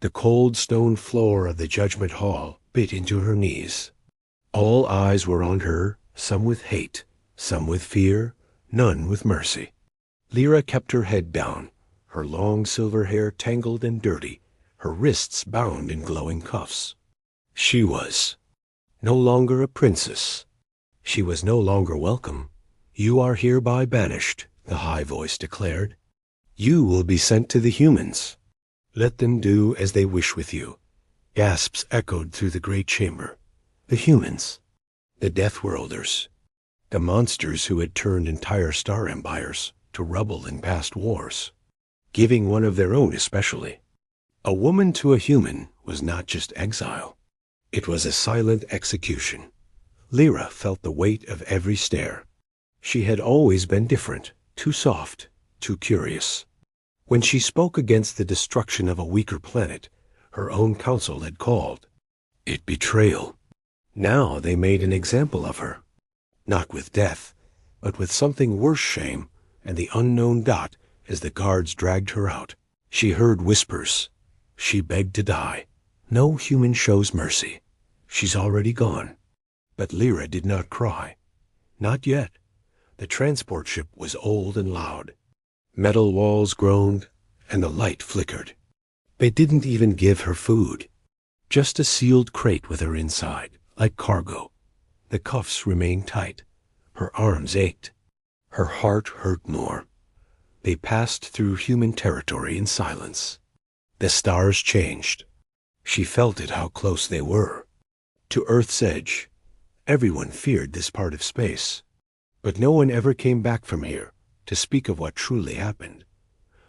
The cold stone floor of the judgment hall bit into her knees. All eyes were on her, some with hate, some with fear, none with mercy. Lyra kept her head down, her long silver hair tangled and dirty, her wrists bound in glowing cuffs. She was no longer a princess. She was no longer welcome. You are hereby banished, the high voice declared. You will be sent to the humans. Let them do as they wish with you. Gasps echoed through the great chamber. The humans, the Deathworlders, the monsters who had turned entire star empires to rubble in past wars, giving one of their own especially. A woman to a human was not just exile. It was a silent execution. Lyra felt the weight of every stare. She had always been different, too soft, too curious. When she spoke against the destruction of a weaker planet, her own council had called it betrayal. Now they made an example of her, not with death, but with something worse, shame, and the unknown dot as the guards dragged her out. She heard whispers. She begged to die. No human shows mercy. She's already gone. But Lyra did not cry. Not yet. The transport ship was old and loud. Metal walls groaned, and the light flickered. They didn't even give her food. Just a sealed crate with her inside, like cargo. The cuffs remained tight. Her arms ached. Her heart hurt more. They passed through human territory in silence. The stars changed. She felt it how close they were. To Earth's edge. Everyone feared this part of space. But no one ever came back from here to speak of what truly happened.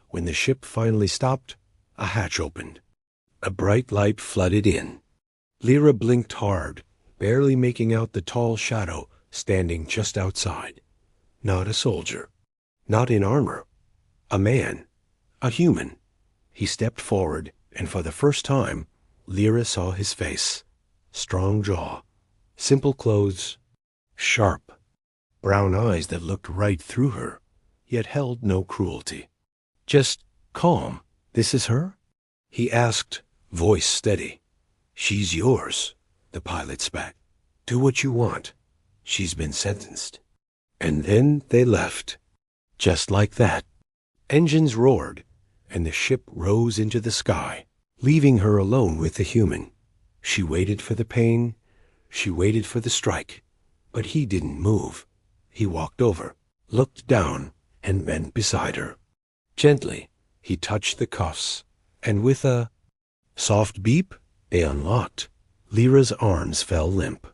When the ship finally stopped, a hatch opened. A bright light flooded in. Lyra blinked hard, barely making out the tall shadow standing just outside. Not a soldier. Not in armor. A man. A human. He stepped forward, and for the first time, Lyra saw his face. Strong jaw. Simple clothes. Sharp. Brown eyes that looked right through her, yet held no cruelty. Just calm. This is her? He asked, voice steady. She's yours, the pilot spat. Do what you want. She's been sentenced. And then they left. Just like that. Engines roared, and the ship rose into the sky, leaving her alone with the human. She waited for the pain. She waited for the strike. But he didn't move. He walked over, looked down, and bent beside her. Gently, he touched the cuffs, and with a soft beep, they unlocked. Lyra's arms fell limp.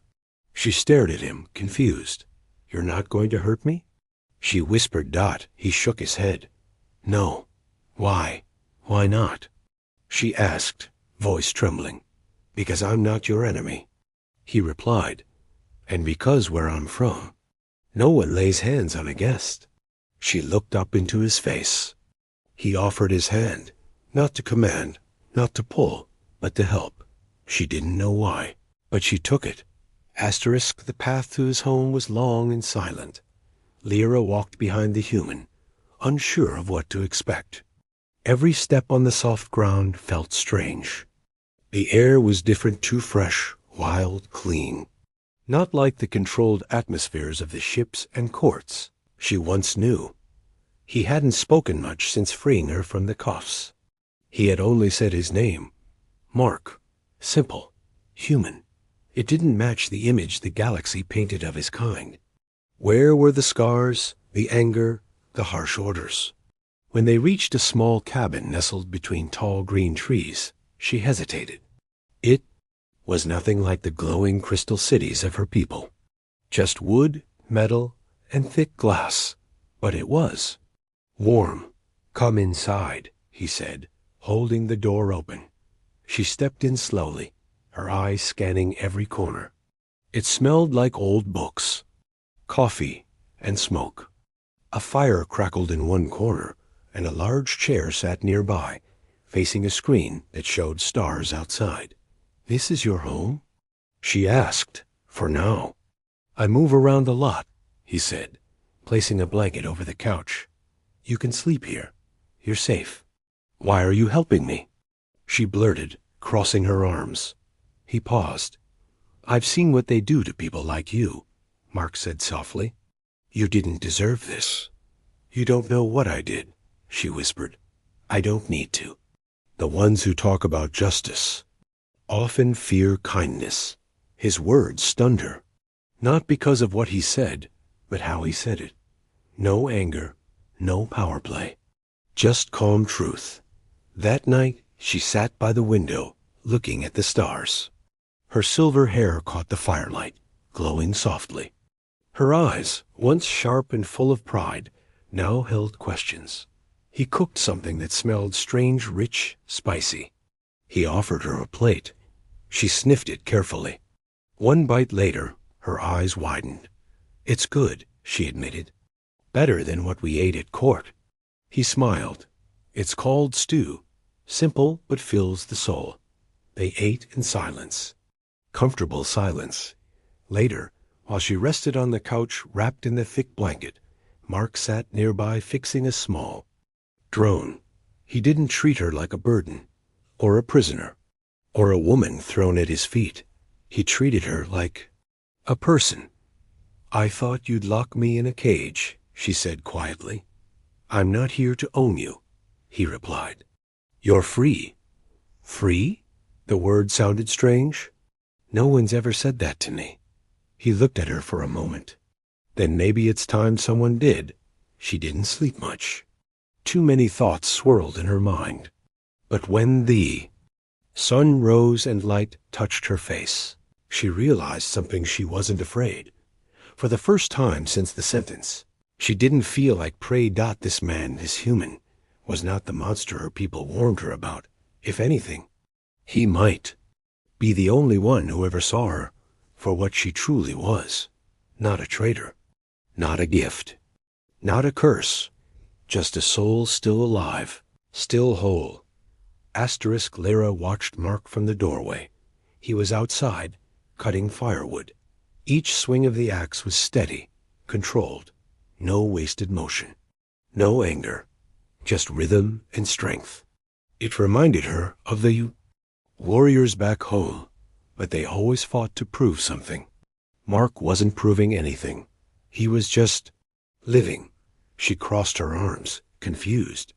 She stared at him, confused. You're not going to hurt me? She whispered Dot. He shook his head. No. Why? Why not? She asked, voice trembling. Because I'm not your enemy. He replied, and because where I'm from, no one lays hands on a guest. She looked up into his face. He offered his hand, not to command, not to pull, but to help. She didn't know why, but she took it. Asterisk, the path to his home was long and silent. Lyra walked behind the human, unsure of what to expect. Every step on the soft ground felt strange. The air was different, too fresh, wild, clean. Not like the controlled atmospheres of the ships and courts she once knew. He hadn't spoken much since freeing her from the cuffs. He had only said his name. Mark. Simple. Human. It didn't match the image the galaxy painted of his kind. Where were the scars, the anger, the harsh orders? When they reached a small cabin nestled between tall green trees, she hesitated. It was nothing like the glowing crystal cities of her people. Just wood, metal, and thick glass. But it was warm. Come inside, he said, holding the door open. She stepped in slowly, her eyes scanning every corner. It smelled like old books, coffee, and smoke. A fire crackled in one corner, and a large chair sat nearby, facing a screen that showed stars outside. This is your home? She asked, for now. I move around a lot, he said, placing a blanket over the couch. You can sleep here. You're safe. Why are you helping me? she blurted, crossing her arms. He paused. I've seen what they do to people like you, Mark said softly. You didn't deserve this. You don't know what I did, she whispered. I don't need to. The ones who talk about justice often fear kindness. His words stunned her, not because of what he said, but how he said it. No anger, no power play, just calm truth. That night, she sat by the window, looking at the stars. Her silver hair caught the firelight, glowing softly. Her eyes, once sharp and full of pride, now held questions. He cooked something that smelled strange, rich, spicy. He offered her a plate. She sniffed it carefully. One bite later, her eyes widened. It's good, she admitted. Better than what we ate at court. He smiled. It's called stew. Simple, but fills the soul. They ate in silence. Comfortable silence. Later, while she rested on the couch wrapped in the thick blanket, Mark sat nearby fixing a small drone. He didn't treat her like a burden, or a prisoner, or a woman thrown at his feet. He treated her like a person. I thought you'd lock me in a cage, she said quietly. I'm not here to own you, he replied. You're free. Free? The word sounded strange. No one's ever said that to me. He looked at her for a moment. Then maybe it's time someone did. She didn't sleep much. Too many thoughts swirled in her mind. But when the sun rose and light touched her face, she realized something she wasn't afraid. For the first time since the sentence, she didn't feel like prey. This man, this human, was not the monster her people warned her about. If anything, he might be the only one who ever saw her for what she truly was. Not a traitor, not a gift, not a curse, just a soul still alive, still whole. Lyra watched Mark from the doorway. He was outside, cutting firewood. Each swing of the axe was steady, controlled. No wasted motion. No anger. Just rhythm and strength. It reminded her of the warriors back home, but they always fought to prove something. Mark wasn't proving anything. He was just living. She crossed her arms, confused.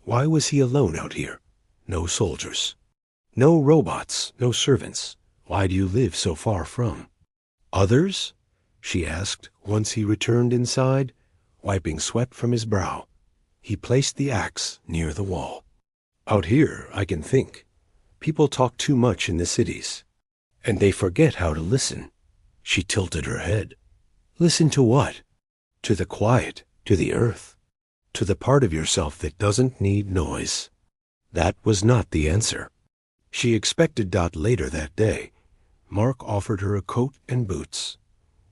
Why was he alone out here? No soldiers. No robots, no servants. Why do you live so far from others? She asked once he returned inside, wiping sweat from his brow. He placed the axe near the wall. Out here, I can think. People talk too much in the cities, and they forget how to listen. She tilted her head. Listen to what? To the quiet, to the earth, to the part of yourself that doesn't need noise. That was not the answer. She expected later that day. Mark offered her a coat and boots.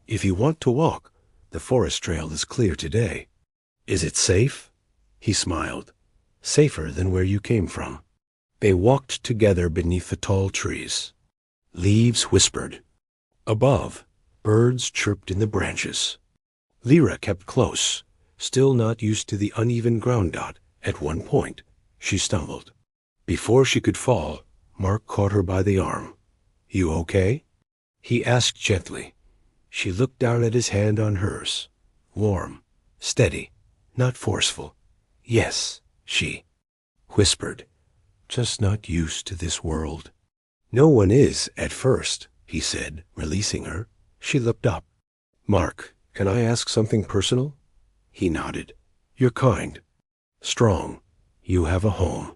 If you want to walk, the forest trail is clear today. Is it safe? He smiled. Safer than where you came from. They walked together beneath the tall trees. Leaves whispered. Above, birds chirped in the branches. Lyra kept close, still not used to the uneven ground. At one point, she stumbled. Before she could fall, Mark caught her by the arm. You okay? He asked gently. She looked down at his hand on hers. Warm, steady, not forceful. Yes, she whispered. Just not used to this world. No one is at first, he said, releasing her. She looked up. Mark, can I ask something personal? He nodded. You're kind. Strong. You have a home.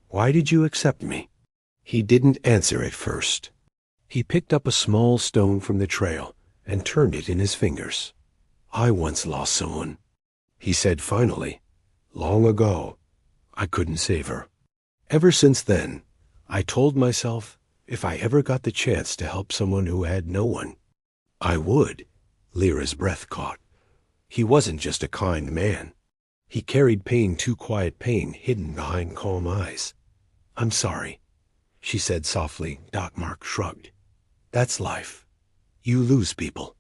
Why did you accept me? He didn't answer at first. He picked up a small stone from the trail and turned it in his fingers. I once lost someone, he said finally. Long ago. I couldn't save her. Ever since then, I told myself if I ever got the chance to help someone who had no one, I would. Lyra's breath caught. He wasn't just a kind man. He carried pain, too quiet pain, hidden behind calm eyes. I'm sorry, she said softly. Mark shrugged. That's life. You lose people.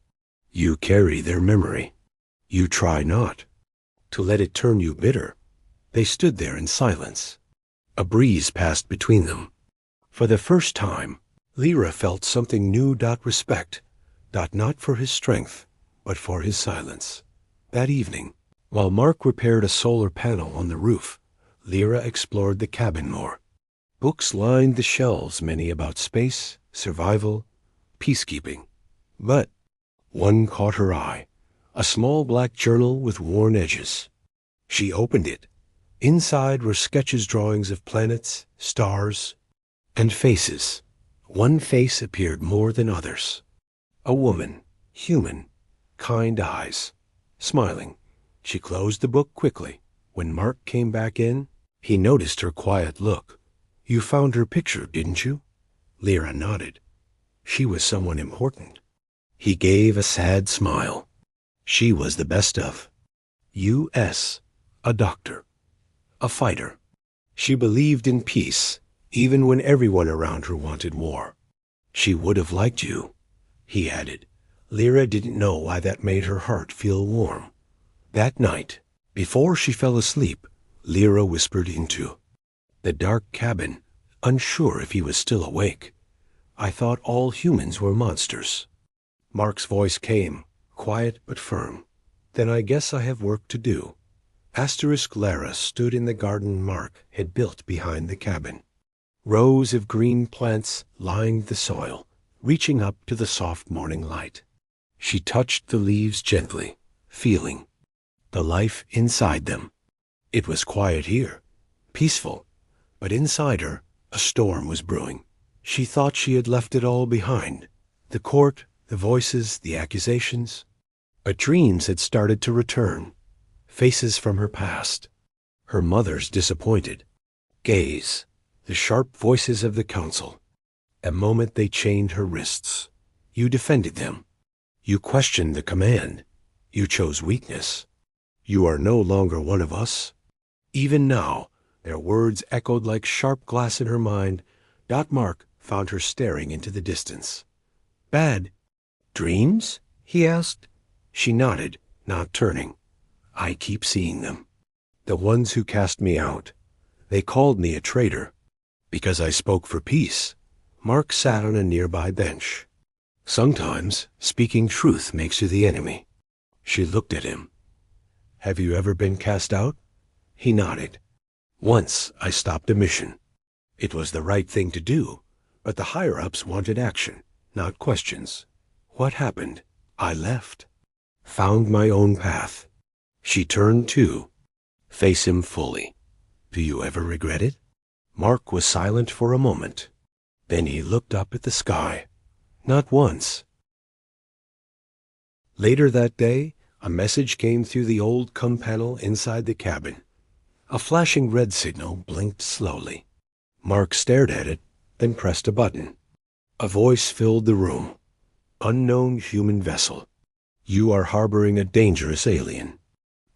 You carry their memory. You try not to let it turn you bitter. They stood there in silence. A breeze passed between them. For the first time, Lyra felt something new. Respect. Not for his strength, but for his silence. That evening, while Mark repaired a solar panel on the roof, Lyra explored the cabin more. Books lined the shelves, many about space, survival, peacekeeping. But one caught her eye, a small black journal with worn edges. She opened it. Inside were sketches, drawings of planets, stars, and faces. One face appeared more than others. A woman, human, kind eyes, smiling. She closed the book quickly. When Mark came back in, he noticed her quiet look. You found her picture, didn't you? Lyra nodded. She was someone important. He gave a sad smile. She was the best of U.S., a doctor, a fighter. She believed in peace, even when everyone around her wanted war. She would have liked you, he added. Lyra didn't know why that made her heart feel warm. That night, before she fell asleep, Lyra whispered into the dark cabin, unsure if he was still awake. I thought all humans were monsters. Mark's voice came, quiet but firm. Then I guess I have work to do. Lara stood in the garden Mark had built behind the cabin. Rows of green plants lined the soil, reaching up to the soft morning light. She touched the leaves gently, feeling the life inside them. It was quiet here, peaceful, but inside her, a storm was brewing. She thought she had left it all behind. The court, the voices, the accusations. But dreams had started to return. Faces from her past. Her mother's disappointed gaze. The sharp voices of the council. A moment they chained her wrists. You defended them. You questioned the command. You chose weakness. You are no longer one of us. Even now, their words echoed like sharp glass in her mind. Mark found her staring into the distance. Bad dreams? He asked. She nodded, not turning. I keep seeing them. The ones who cast me out. They called me a traitor. Because I spoke for peace. Mark sat on a nearby bench. Sometimes speaking truth makes you the enemy. She looked at him. Have you ever been cast out? He nodded. Once I stopped a mission. It was the right thing to do, but the higher-ups wanted action, not questions. What happened? I left. Found my own path. She turned to face him fully. Do you ever regret it? Mark was silent for a moment. Then he looked up at the sky. Not once. Later that day, a message came through the old COM panel inside the cabin. A flashing red signal blinked slowly. Mark stared at it, then pressed a button. A voice filled the room. Unknown human vessel. You are harboring a dangerous alien.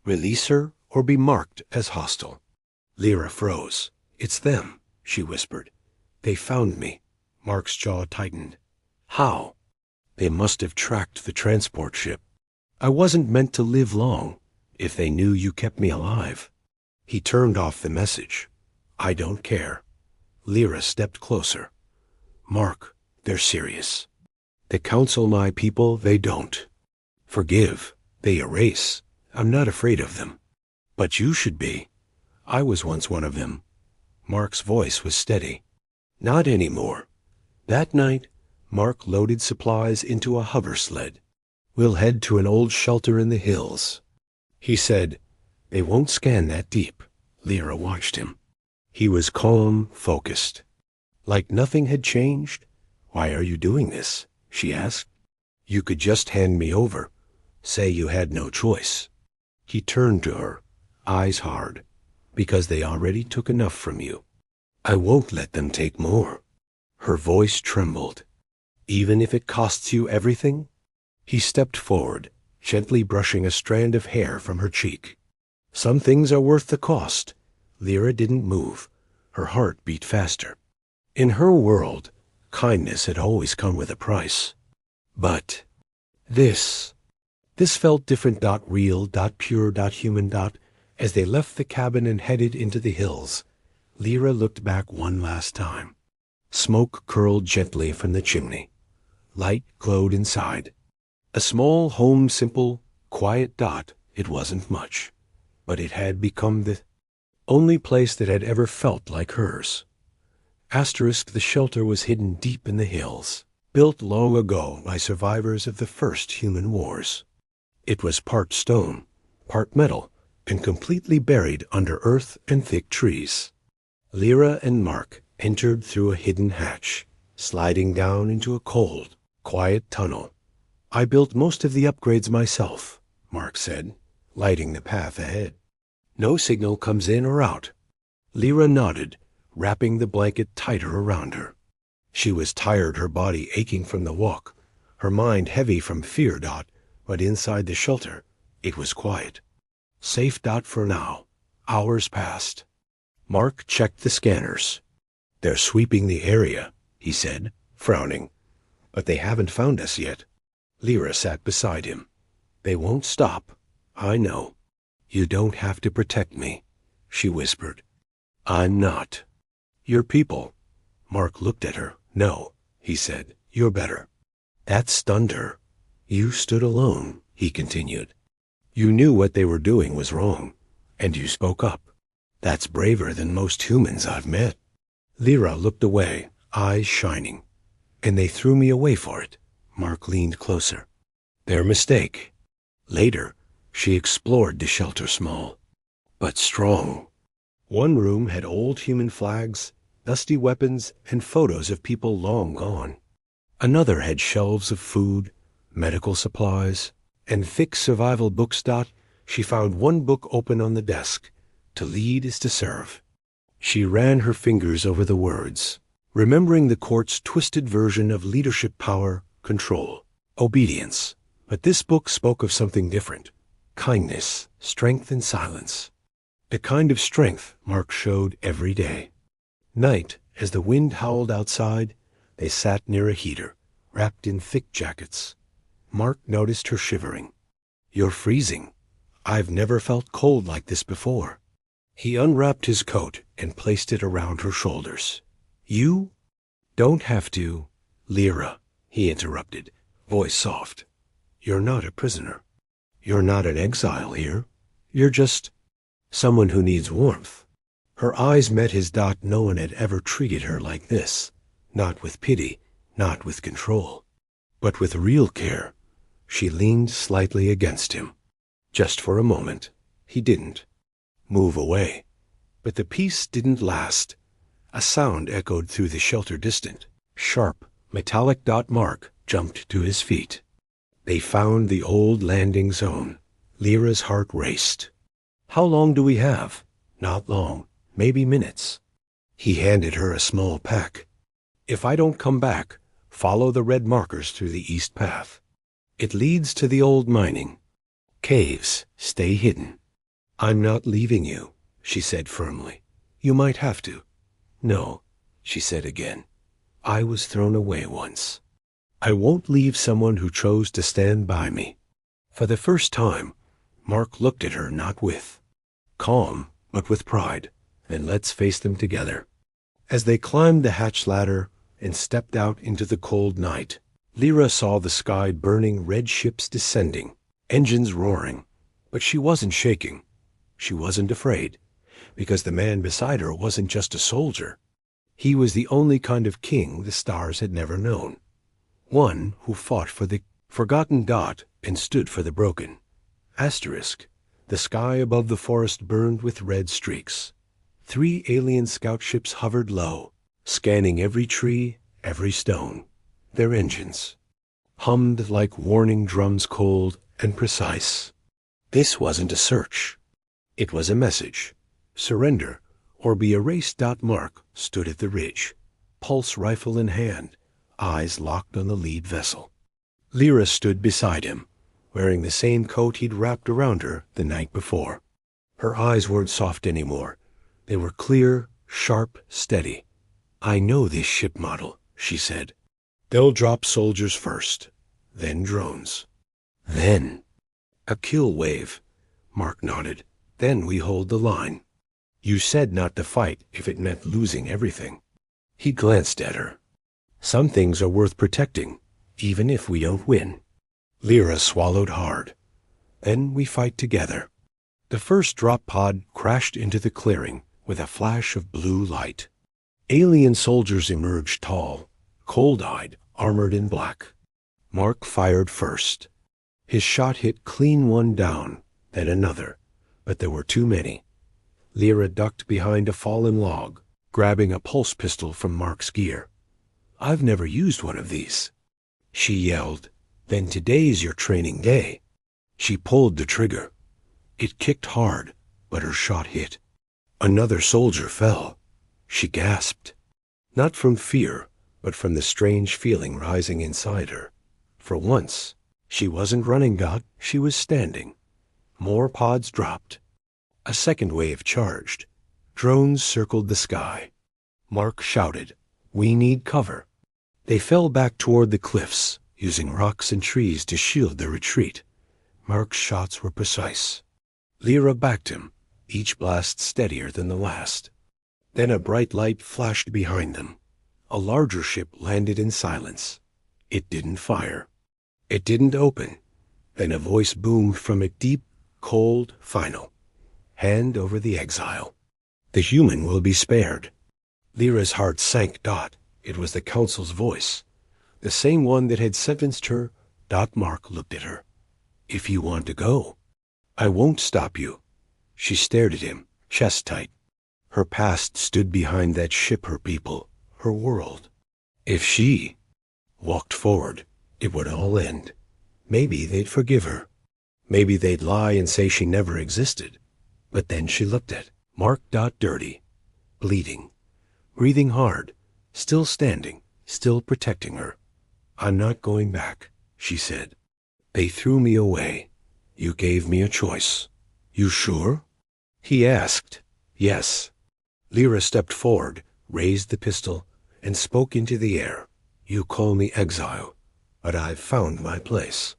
Release her or be marked as hostile. Lyra froze. It's them, she whispered. They found me. Mark's jaw tightened. How? They must have tracked the transport ship. I wasn't meant to live long, if they knew you kept me alive. He turned off the message. I don't care. Lyra stepped closer. Mark, they're serious. The council my people, they don't. Forgive, they erase. I'm not afraid of them. But you should be. I was once one of them. Mark's voice was steady. Not anymore. That night, Mark loaded supplies into a hover sled. We'll head to an old shelter in the hills. He said, they won't scan that deep. Lyra watched him. He was calm, focused. Like nothing had changed. Why are you doing this? She asked. You could just hand me over. Say you had no choice. He turned to her, eyes hard. Because they already took enough from you. I won't let them take more. Her voice trembled. Even if it costs you everything? He stepped forward, gently brushing a strand of hair from her cheek. Some things are worth the cost. Lyra didn't move. Her heart beat faster. In her world, kindness had always come with a price. But this felt different. Real, pure, human. As they left the cabin and headed into the hills, Lyra looked back one last time. Smoke curled gently from the chimney. Light glowed inside. A small home, simple, quiet dot. It wasn't much, but it had become the only place that had ever felt like hers. Asterisk, the shelter was hidden deep in the hills, built long ago by survivors of the first human wars. It was part stone, part metal, and completely buried under earth and thick trees. Lyra and Mark entered through a hidden hatch, sliding down into a cold, quiet tunnel. "I built most of the upgrades myself," Mark said, lighting the path ahead. "No signal comes in or out." Lyra nodded, wrapping the blanket tighter around her. She was tired, her body aching from the walk, her mind heavy from fear. But inside the shelter, it was quiet. Safe. For now. Hours passed. Mark checked the scanners. "They're sweeping the area," he said, frowning. "But they haven't found us yet." Lyra sat beside him. "They won't stop. I know. You don't have to protect me," she whispered. "I'm not." "Your people." Mark looked at her. "No," he said. "You're better." That stunned her. "You stood alone," he continued. "You knew what they were doing was wrong, and you spoke up. That's braver than most humans I've met." Lyra looked away, eyes shining. "And they threw me away for it." Mark leaned closer. "Their mistake." Later, she explored the shelter, small, but strong. One room had old human flags, dusty weapons, and photos of people long gone. Another had shelves of food, medical supplies, and thick survival books. She found one book open on the desk. "To lead is to serve." She ran her fingers over the words, remembering the court's twisted version of leadership, power, control, obedience. But this book spoke of something different: kindness, strength, and silence. The kind of strength Mark showed every day. Night, as the wind howled outside, they sat near a heater, wrapped in thick jackets. Mark noticed her shivering. "You're freezing. I've never felt cold like this before." He unwrapped his coat and placed it around her shoulders. "You don't have to." "Lyra," he interrupted, voice soft. "You're not a prisoner. You're not an exile here. You're just someone who needs warmth." Her eyes met his. No one had ever treated her like this. Not with pity, not with control, but with real care. She leaned slightly against him. Just for a moment. He didn't move away. But the peace didn't last. A sound echoed through the shelter, distant, sharp, metallic. Mark jumped to his feet. They found the old landing zone. Lyra's heart raced. "How long do we have?" "Not long. Maybe minutes." He handed her a small pack. "If I don't come back, follow the red markers through the east path. It leads to the old mining caves. Stay hidden." "I'm not leaving you," she said firmly. "You might have to." "No," she said again. "I was thrown away once. I won't leave someone who chose to stand by me." For the first time, Mark looked at her, not with calm, but with pride. "And let's face them together." As they climbed the hatch ladder and stepped out into the cold night, Lyra saw the sky burning, red ships descending, engines roaring. But she wasn't shaking. She wasn't afraid, because the man beside her wasn't just a soldier. He was the only kind of king the stars had never known. One who fought for the forgotten. And stood for the broken. Asterisk. The sky above the forest burned with red streaks. 3 alien scout ships hovered low, scanning every tree, every stone. Their engines hummed like warning drums, cold and precise. This wasn't a search. It was a message. Surrender or be erased. Mark stood at the ridge, pulse rifle in hand, eyes locked on the lead vessel. Lyra stood beside him, wearing the same coat he'd wrapped around her the night before. Her eyes weren't soft anymore. They were clear, sharp, steady. "I know this ship model," she said. "They'll drop soldiers first, then drones. Then a kill wave." Mark nodded. "Then we hold the line." "You said not to fight if it meant losing everything." He glanced at her. Some things are worth protecting, even if we don't win. Lyra swallowed hard. Then we fight together. The first drop pod crashed into the clearing with a flash of blue light. Alien soldiers emerged tall, cold-eyed, armored in black. Mark fired first. His shot hit clean one down, then another, but there were too many. Lyra ducked behind a fallen log, grabbing a pulse pistol from Mark's gear. "I've never used one of these," she yelled. "Then today's your training day." She pulled the trigger. It kicked hard, but her shot hit. Another soldier fell. She gasped. Not from fear, but from the strange feeling rising inside her. For once, she wasn't running, Doc. She was standing. More pods dropped. A second wave charged. Drones circled the sky. Mark shouted, "We need cover." They fell back toward the cliffs, using rocks and trees to shield their retreat. Mark's shots were precise. Lyra backed him, each blast steadier than the last. Then a bright light flashed behind them. A larger ship landed in silence. It didn't fire. It didn't open. Then a voice boomed from it, deep, cold, final. "Hand over the exile. The human will be spared." Lyra's heart sank. It was the Council's voice, the same one that had sentenced her. Mark looked at her. "If you want to go, I won't stop you." She stared at him, chest tight. Her past stood behind that ship, her people, her world. If she walked forward, it would all end. Maybe they'd forgive her. Maybe they'd lie and say she never existed. But then she looked at Mark. Dirty, bleeding, breathing hard, still standing, still protecting her. "I'm not going back," she said. "They threw me away. You gave me a choice." "You sure?" he asked. "Yes." Lyra stepped forward, raised the pistol, and spoke into the air. "You call me exile, but I've found my place.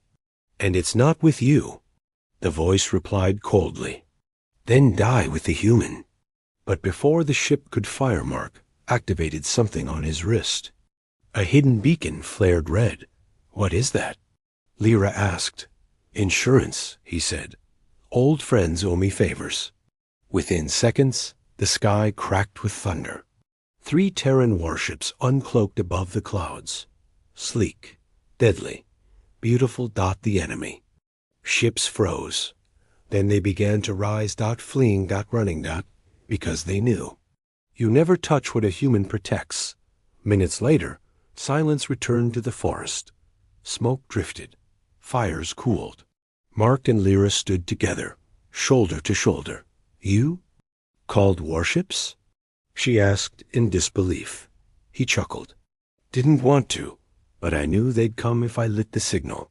And it's not with you," the voice replied coldly. "Then die with the human." But before the ship could fire, Mark activated something on his wrist. A hidden beacon flared red. "What is that?" Lyra asked. "Insurance," he said. "Old friends owe me favors." Within seconds, the sky cracked with thunder. 3 Terran warships uncloaked above the clouds. Sleek, deadly, beautiful. The enemy. Ships froze. Then they began to rise. Fleeing. Running. Because they knew. You never touch what a human protects. Minutes later, silence returned to the forest. Smoke drifted. Fires cooled. Mark and Lyra stood together, shoulder to shoulder. "You called warships?" she asked in disbelief. He chuckled. "Didn't want to, but I knew they'd come if I lit the signal."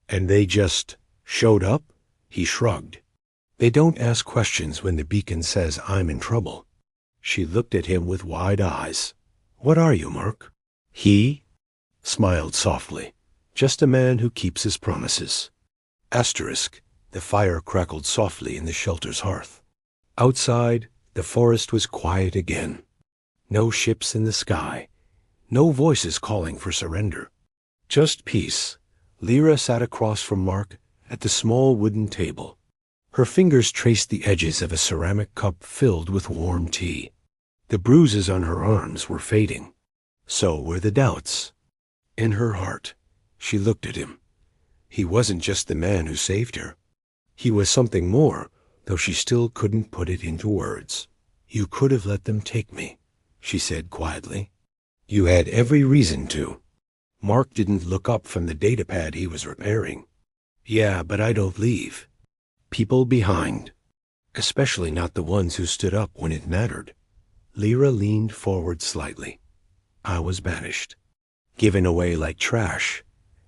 "And they just showed up?" He shrugged. "They don't ask questions when the beacon says I'm in trouble." She looked at him with wide eyes. "What are you, Mark?" He smiled softly. "Just a man who keeps his promises." Asterisk. The fire crackled softly in the shelter's hearth. Outside, the forest was quiet again. No ships in the sky. No voices calling for surrender. Just peace. Lyra sat across from Mark at the small wooden table. Her fingers traced the edges of a ceramic cup filled with warm tea. The bruises on her arms were fading. So were the doubts. In her heart, she looked at him. He wasn't just the man who saved her. He was something more, though she still couldn't put it into words. "You could have let them take me," she said quietly. "You had every reason to." Mark didn't look up from the datapad he was repairing. "Yeah, but I don't leave people behind, especially not the ones who stood up when it mattered." Lyra leaned forward slightly. "I was banished, given away like trash,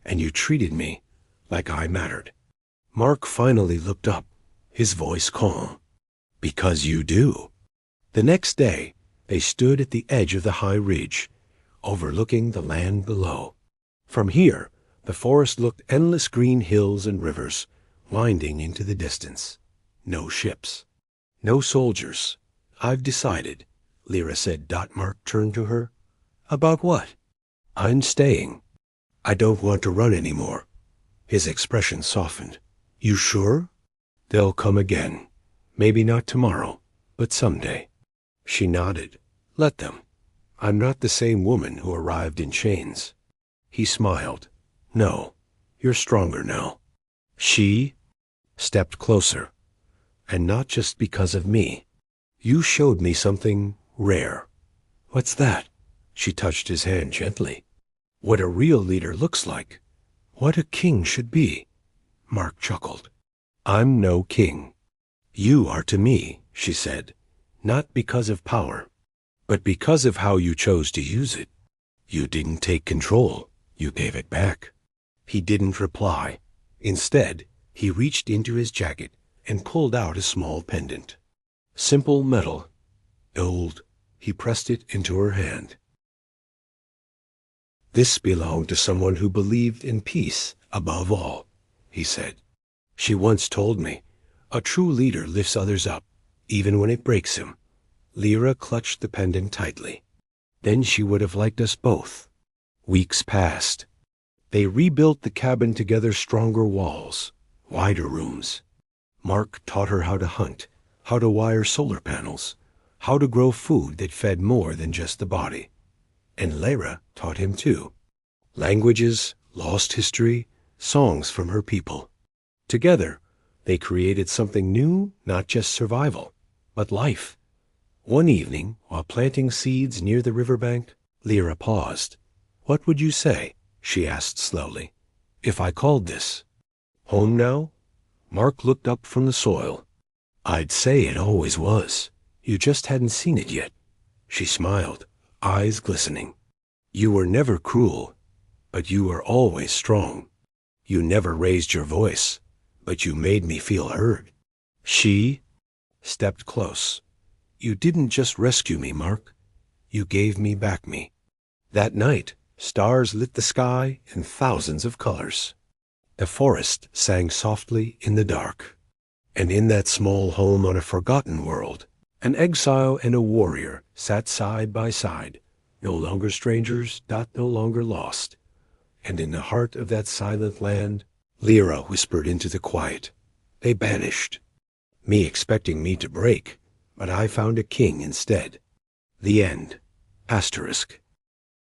and you treated me like I mattered." Mark finally looked up, his voice calm. "Because you do." The next day, they stood at the edge of the high ridge, overlooking the land below. From here, the forest looked endless green hills and rivers, winding into the distance. No ships. No soldiers. "I've decided," Lyra said. Mark turned to her. About what? I'm staying. I don't want to run anymore. His expression softened. You sure? They'll come again. Maybe not tomorrow, but someday. She nodded. Let them. I'm not the same woman who arrived in chains. He smiled. No, you're stronger now. She stepped closer. And not just because of me. You showed me something rare. What's that? She touched his hand gently. What a real leader looks like. What a king should be. Mark chuckled. I'm no king. You are to me, she said, not because of power, but because of how you chose to use it. You didn't take control. You gave it back. He didn't reply. Instead, he reached into his jacket and pulled out a small pendant. Simple metal. Old. He pressed it into her hand. This belonged to someone who believed in peace above all, he said. She once told me, a true leader lifts others up, even when it breaks him. Lyra clutched the pendant tightly. Then she would have liked us both. Weeks passed. They rebuilt the cabin together, stronger walls, wider rooms. Mark taught her how to hunt, how to wire solar panels, how to grow food that fed more than just the body. And Lyra taught him too. Languages, lost history, songs from her people. Together, they created something new, not just survival, but life. One evening, while planting seeds near the riverbank, Lyra paused. What would you say, she asked slowly, if I called this home now? Mark looked up from the soil. I'd say it always was. You just hadn't seen it yet. She smiled, eyes glistening. You were never cruel, but you were always strong. You never raised your voice, but you made me feel heard. She stepped close. You didn't just rescue me, Mark. You gave me back me. That night, stars lit the sky in thousands of colors. The forest sang softly in the dark. And in that small home on a forgotten world, an exile and a warrior sat side by side, no longer strangers, no longer lost. And in the heart of that silent land, Lyra whispered into the quiet. They banished. Me expecting me to break, but I found a king instead. The end. Asterisk.